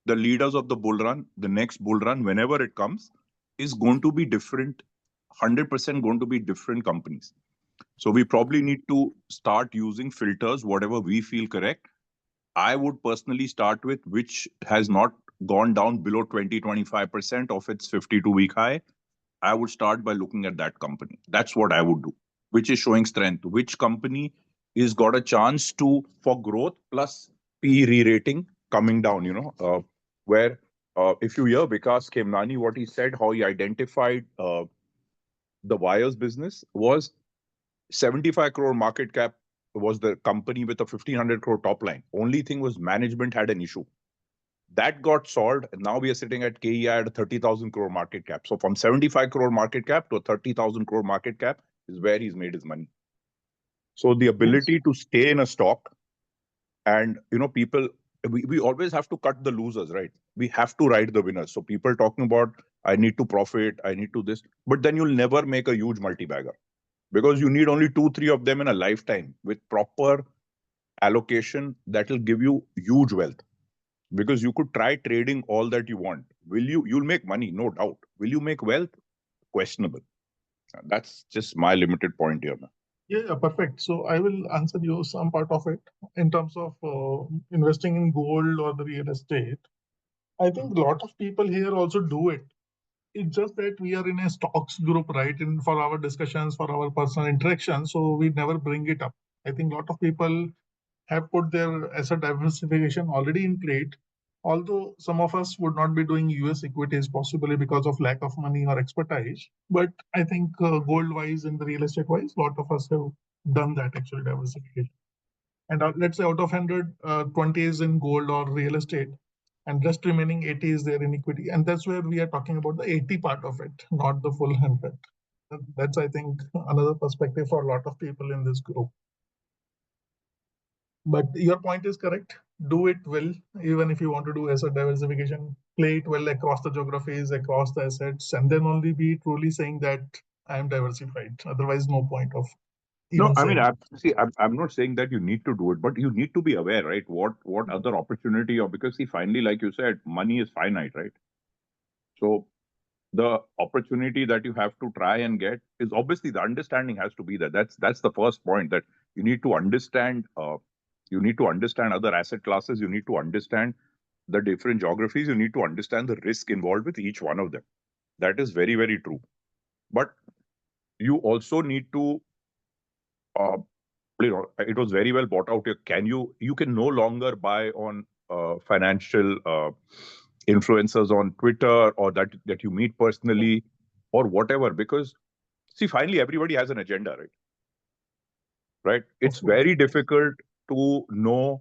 the leaders of the bull run, the next bull run, whenever it comes, is going to be different, 100% going to be different companies. So we probably need to start using filters, whatever we feel correct. I would personally start with which has not gone down below 20-25% of its 52-week high. I would start by looking at that company. That's what I would do. Which is showing strength? Which company is got a chance to for growth plus P re-rating coming down? Where if you hear Vikas Khemnani, what he said, how he identified the wires business was 75 crore market cap was the company with a 1500 crore top line. Only thing was management had an issue. That got solved. And now we are sitting at KEI at a 30,000 crore market cap. So from 75 crore market cap to a 30,000 crore market cap is where he's made his money. So the ability to stay in a stock and, people, we always have to cut the losers, right? We have to ride the winners. So people talking about, I need to profit, I need to this, but then you'll never make a huge multi-bagger because you need only 2-3 of them in a lifetime with proper allocation that will give you huge wealth. Because you could try trading all that you want. You'll make money, no doubt. Will you make wealth? Questionable. That's just my limited point here. Yeah, perfect. So I will answer you some part of it in terms of investing in gold or the real estate. I think a lot of people here also do it. It's just that we are in a stocks group, right? And for our discussions, for our personal interactions, so we never bring it up. I think a lot of people have put their asset diversification already in plate. Although some of us would not be doing US equities possibly because of lack of money or expertise, but I think gold wise and the real estate wise, a lot of us have done that actually diversification. And let's say out of 100, 20 is in gold or real estate, and rest remaining 80 is there in equity. And that's where we are talking about the 80 part of it, not the full 100. That's, I think, another perspective for a lot of people in this group. But your point is correct. Do it well, even if you want to do asset diversification, play it well across the geographies, across the assets, and then only be truly saying that I am diversified. Otherwise, no point of even No, I mean, saying. I'm not saying that you need to do it, but you need to be aware, right? What other opportunity, or because see, finally, like you said, money is finite, right? So the opportunity that you have to try and get is obviously the understanding has to be there. That's the first point, that you need to understand. You need to understand other asset classes. You need to understand the different geographies. You need to understand the risk involved with each one of them. That is very, very true. But you also need to, it was very well bought out. You can no longer buy on financial influencers on Twitter or that you meet personally or whatever, because see, finally everybody has an agenda, right? Right? It's very difficult to know,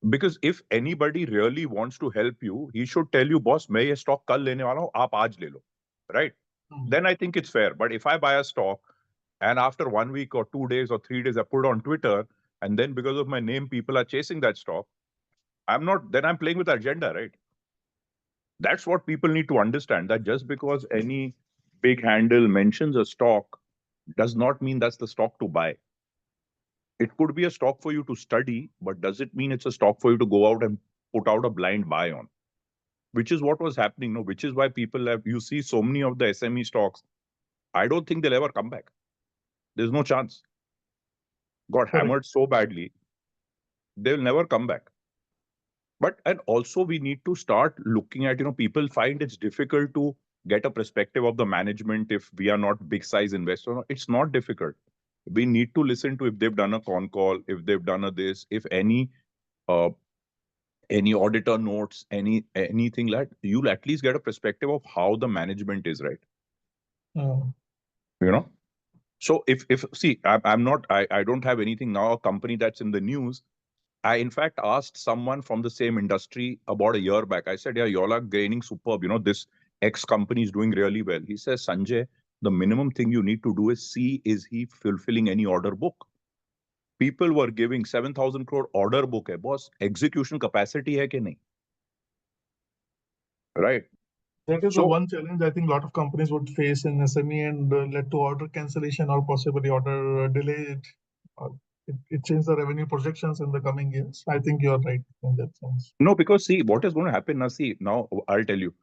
because if anybody really wants to help you, he should tell you, boss, मैं ये stock कल लेने वाला हूँ, आप आज ले लो, right? Then I think it's fair. But if I buy a stock and after 1 week or 2 days or 3 days I put it on Twitter, and then because of my name people are chasing that stock, I'm playing with the agenda, right? That's what people need to understand, that just because any big handle mentions a stock does not mean that's the stock to buy. It could be a stock for you to study, but does it mean it's a stock for you to go out and put out a blind buy on? Which is what was happening, no? Which is why you see so many of the SME stocks, I don't think they'll ever come back. There's no chance. Got hammered so badly, they'll never come back. And also we need to start looking at, people find it's difficult to get a perspective of the management if we are not big size investor. It's not difficult. We need to listen to if they've done a con call, if they've done this, if any auditor notes, anything like, you'll at least get a perspective of how the management is, right? So if see, I don't have anything now, a company that's in the news. I, in fact, asked someone from the same industry about a year back. I said, yeah, y'all are gaining superb. This X company is doing really well. He says, Sanjay, the minimum thing you need to do is see, is he fulfilling any order book? People were giving 7,000 crore order book, hai, boss. Execution capacity hai ke nahi? Right. That is the one challenge I think a lot of companies would face in SME and led to order cancellation or possibly order delay. It changed the revenue projections in the coming years. I think you're right in that sense. No, because see, what is going to happen now, I'll tell you.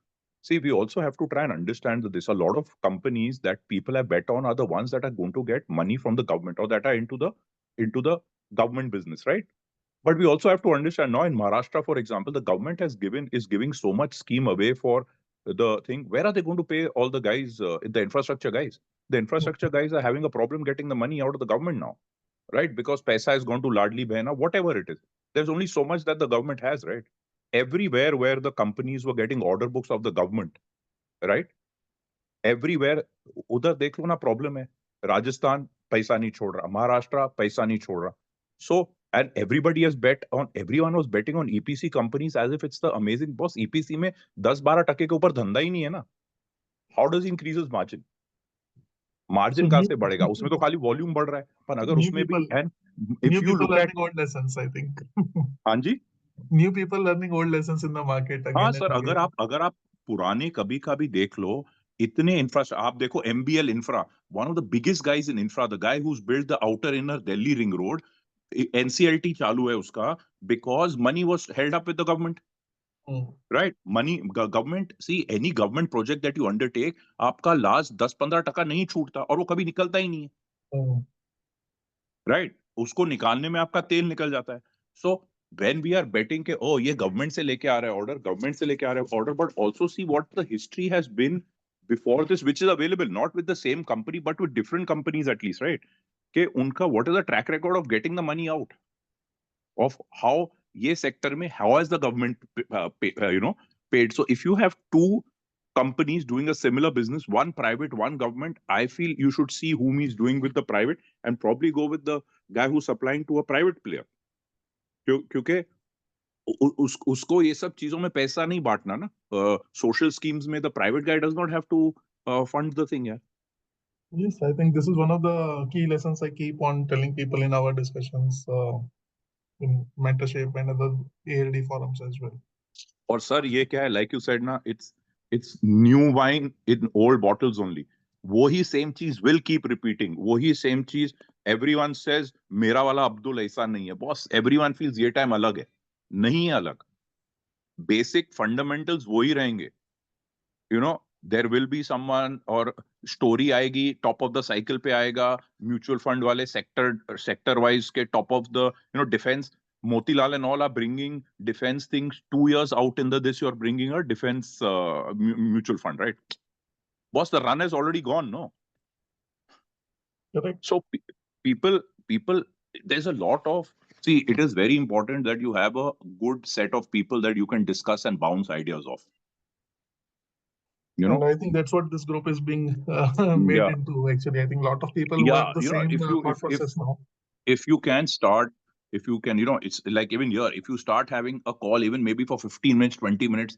See, we also have to try and understand that there's a lot of companies that people have bet on are the ones that are going to get money from the government or that are into the government business, right? But we also have to understand now in Maharashtra, for example, the government is giving so much scheme away for the thing. Where are they going to pay all the guys, the infrastructure guys? The infrastructure guys are having a problem getting the money out of the government now, right? Because paisa has gone to Ladli Behna, whatever it is. There's only so much that the government has, right? Everywhere where the companies were getting order books of the government, right? Everywhere, उधर देख लो ना problem है. Rajasthan पैसा नहीं छोड़ रहा, Maharashtra पैसा नहीं छोड़ रहा. So and everyone was betting on EPC companies as if it's the amazing boss. EPC में 10-12% के ऊपर धंधा ही नहीं है ना. How does he increases margin? So margin कहाँ से बढ़ेगा? उसमें तो खाली वॉल्यूम बढ़ रहा है. पर अगर new उसमें भी people, and new if you people look at learning old lessons, I think. हाँ जी, New people learning old lessons in the market हाँ again सर, and again. अगर आप पुराने कभी का भी देख लो, इतने इंफ्रा आप देखो MBL infra, one of the biggest guys in infra, the guy who's build the outer inner Delhi ring road, NCLT चालू है उसका because money was held up with the government, right? Money government, see any government project that you undertake, आपका last 10-15% नहीं छूटता और वो कभी निकलता ही नहीं है, राइट? उसको निकालने में आपका तेल निकल जाता है. सो when we are betting ke oh ye government se leke aa raha hai order, government se leke aa raha hai order, but also see what the history has been before this, which is available not with the same company but with different companies at least, right? Ke unka what is the track record of getting the money out of how ye sector mein, how has the government paid. So if you have two companies doing a similar business, one private, one government, I feel you should see whom he's doing with the private and probably go with the guy who's supplying to a private player. क्योंकि उसको ये सब चीजों में पैसा नहीं बांटना ना. सोशल स्कीम्स में the private guy does not have to fund the thing यार. Yes, I think this is one of the key lessons I keep on telling people in our discussions in mentorship and other ALD forums as well. और sir ये क्या है, like you said ना, it's new wine in old bottles only. वही same चीज will keep repeating, वही same चीज. Everyone says मेरा वाला अब्दुल ऐसा नहीं है बॉस, एवरीवन फील्स ये टाइम अलग है. नहीं है अलग, बेसिक फंडामेंटल्स वही रहेंगे. You know there will be someone और स्टोरी आएगी, टॉप ऑफ द साइकिल पे आएगा, म्यूचुअल फंड वाले सेक्टर वाइज के top of the defence. Motilal and all are bringing defense things 2 years out in the this. You're bringing a defense mutual fund, right? Boss, the run has already gone, no? Correct. So people, there's a lot of, see, it is very important that you have a good set of people that you can discuss and bounce ideas off. And I think that's what this group is being made into. Actually, I think a lot of people who have the same thought process now. If you can start, if you can, it's like even here, if you start having a call, even maybe for 15 minutes, 20 minutes,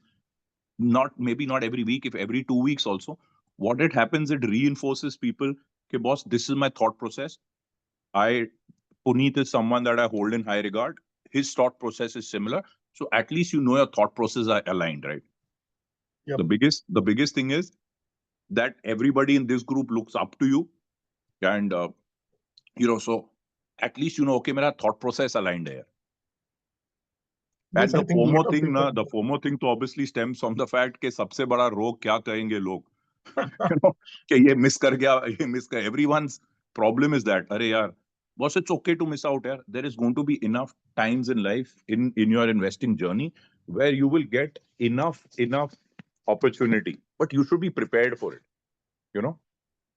maybe not every week, if every 2 weeks also, what it happens, it reinforces people. Okay, boss, this is my thought process. Puneet is someone that I hold in high regard. His thought process is similar. So at least your thought process are aligned, right? Yep. The biggest thing is that everybody in this group looks up to you. And, so at least okay, my thought process aligned here. Yes, and the FOMO thing to obviously stems from the fact कि सबसे बड़ा रोग क्या कहेंगे लोग. कि ये miss कर गया, ये मिस कर. Everyone's problem is that, अरे यार, boss, it's okay to miss out. यार. There is going to be enough times in life in your investing journey where you will get enough opportunity, but you should be prepared for it.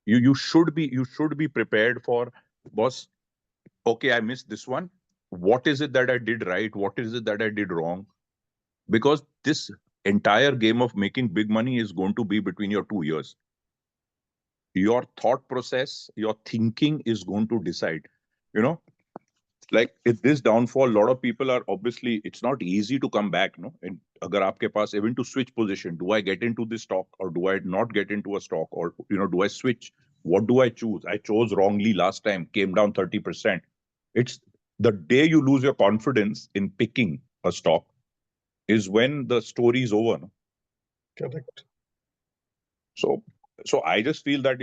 You should be prepared for, boss. Okay, I missed this one. What is it that I did right? What is it that I did wrong? Because this entire game of making big money is going to be between your 2 years. Your thought process, your thinking is going to decide. Like if this downfall, a lot of people are obviously, it's not easy to come back. No, and agar aapke paas even to switch position, do I get into this stock or do I not get into a stock, or do I switch? What do I choose? I chose wrongly last time, came down 30%. It's the day you lose your confidence in picking a stock is when the story is over. No? Correct. So I just feel that,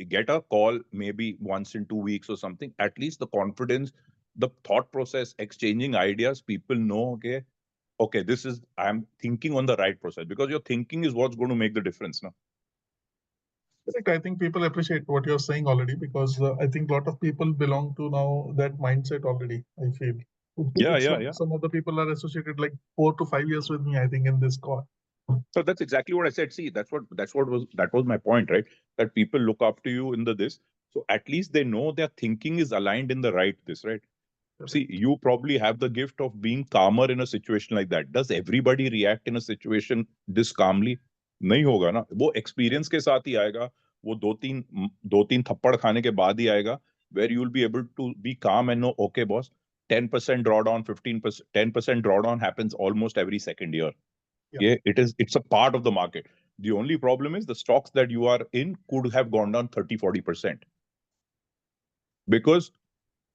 get a call maybe once in 2 weeks or something, at least the confidence, the thought process, exchanging ideas, people know, okay, okay, I'm thinking on the right process, because your thinking is what's going to make the difference now. Correct. I think people appreciate what you're saying already, because I think a lot of people belong to now that mindset already, I feel. Some of the people are associated like 4 to 5 years with me, I think, in this call. So that's exactly what I said. See, that was my point, right? That people look up to you in this. So at least they know their thinking is aligned in the right right? See, you probably have the gift of being calmer in a situation like that. Does everybody react in a situation this calmly? नहीं होगा ना. वो experience के साथ ही आएगा. वो दो तीन थप्पड़ खाने के बाद ही आएगा. Where you will be able to be calm and know, okay, boss, 10% drawdown, 15%, 10% drawdown happens almost every second year. Yeah, it's a part of the market. The only problem is the stocks that you are in could have gone down 30-40%. Because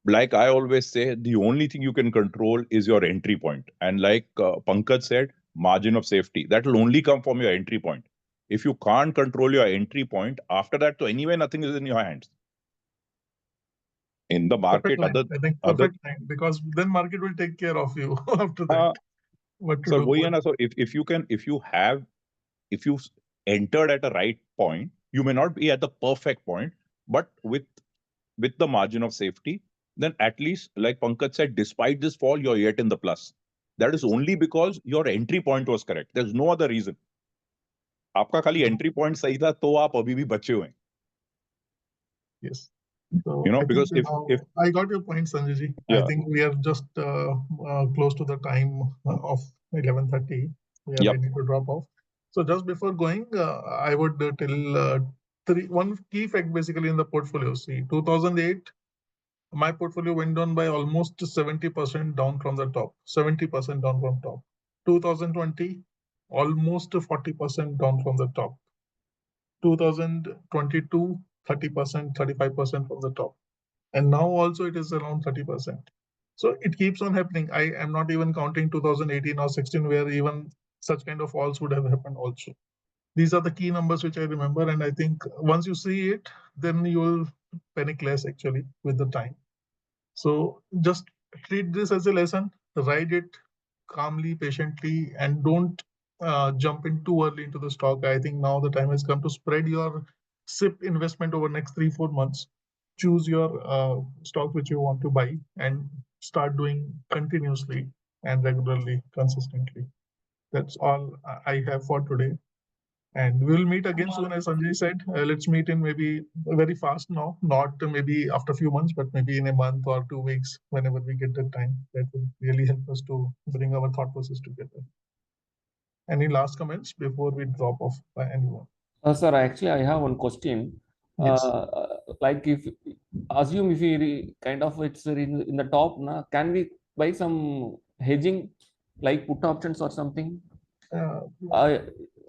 like I always say, the only thing you can control is your entry point. And like Pankaj said, margin of safety. That will only come from your entry point. If you can't control your entry point, after that, so anyway, nothing is in your hands. In the market, perfect line, because then market will take care of you after that. What to do? So if you entered at a right point, you may not be at the perfect point, but with the margin of safety, then at least, like Pankaj said, despite this fall, you're yet in the plus. That is only because your entry point was correct. There's no other reason. आपका खाली entry point सही था, तो आप अभी भी बचे हुए हैं. Yes. So because if I got your point, Sanjay ji. I think we are just close to the time of 11:30. We are ready to drop off. So just before going, I would tell one key fact basically in the portfolio. See, 2008, my portfolio went down by almost 70% down from the top. 70% down from top. 2020, almost 40% down from the top. 2022, 30%, 35% from the top. And now also it is around 30%. So it keeps on happening. I am not even counting 2018 or 16, where even such kind of falls would have happened also. These are the key numbers which I remember. And I think once you see it, then you will panic less actually with the time. So just treat this as a lesson, ride it calmly, patiently, and don't jump in too early into the stock. I think now the time has come to spread your SIP investment over next 3-4 months. Choose your stock which you want to buy and start doing continuously and regularly, consistently. That's all I have for today. And we'll meet again soon, as Sanjay said. Let's meet in maybe very fast now, not maybe after a few months, but maybe in a month or 2 weeks, whenever we get the time. That will really help us to bring our thought process together. Any last comments before we drop off by anyone? Sir, actually, I have one question. Yes. Like if assume if we kind of it's in the top, can we buy some hedging like put options or something?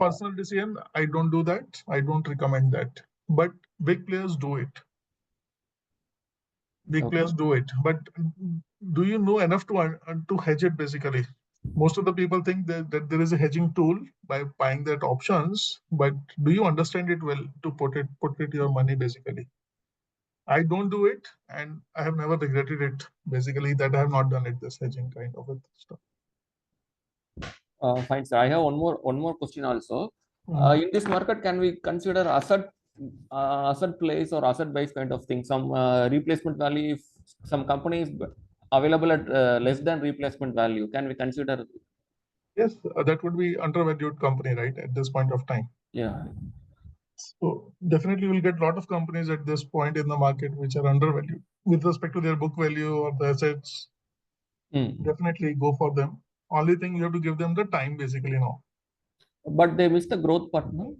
Personal decision, I don't do that. I don't recommend that. But big players do it. Big players do it. But do you know enough to hedge it basically? Most of the people think that there is a hedging tool by buying that options, but do you understand it well to put it your money basically? I don't do it, and I have never regretted it basically that I have not done it, this hedging kind of stuff. Fine, sir. I have one more question also. In this market, can we consider asset plays or asset based kind of thing? Some replacement value, if some company is available at less than replacement value, can we consider? Yes, that would be undervalued company, right, at this point of time. Yeah. So definitely we'll get a lot of companies at this point in the market which are undervalued with respect to their book value or the assets. Definitely go for them. Only thing you have to give them the time basically now. But they miss the growth part, no?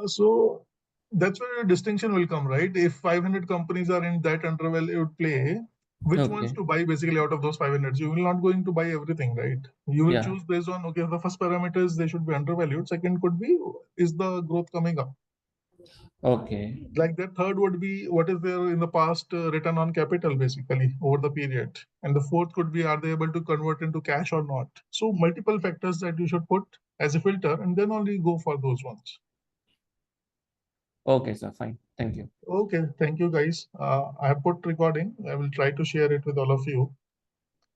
So that's where your distinction will come, right? If 500 companies are in that undervalued play, which ones to buy basically out of those 500? You will not going to buy everything, right? You will choose based on, okay, the first parameters, they should be undervalued. Second could be, is the growth coming up? Okay. Like that third would be, what is there in the past return on capital basically over the period? And the fourth could be, are they able to convert into cash or not? So multiple factors that you should put as a filter and then only go for those ones. Okay, sir. Fine. Thank you. Okay. Thank you, guys. I have put recording. I will try to share it with all of you.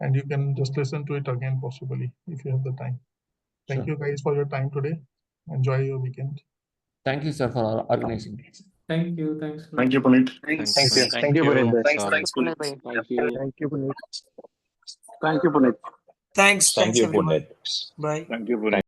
and you can just listen to it again possibly if you have the time. Thank you guys for your time today. Enjoy your weekend. Thank you, sir, for organizing. Thank you. Thanks. Thank you, Puneet. Thanks. Thank you. Thank you, Puneet. Thanks, Punit bhai. Thank you. Thank you, Puneet. Thank you, Puneet. Thanks Thank you, everyone. Puneet. Bye. Thank you, Puneet.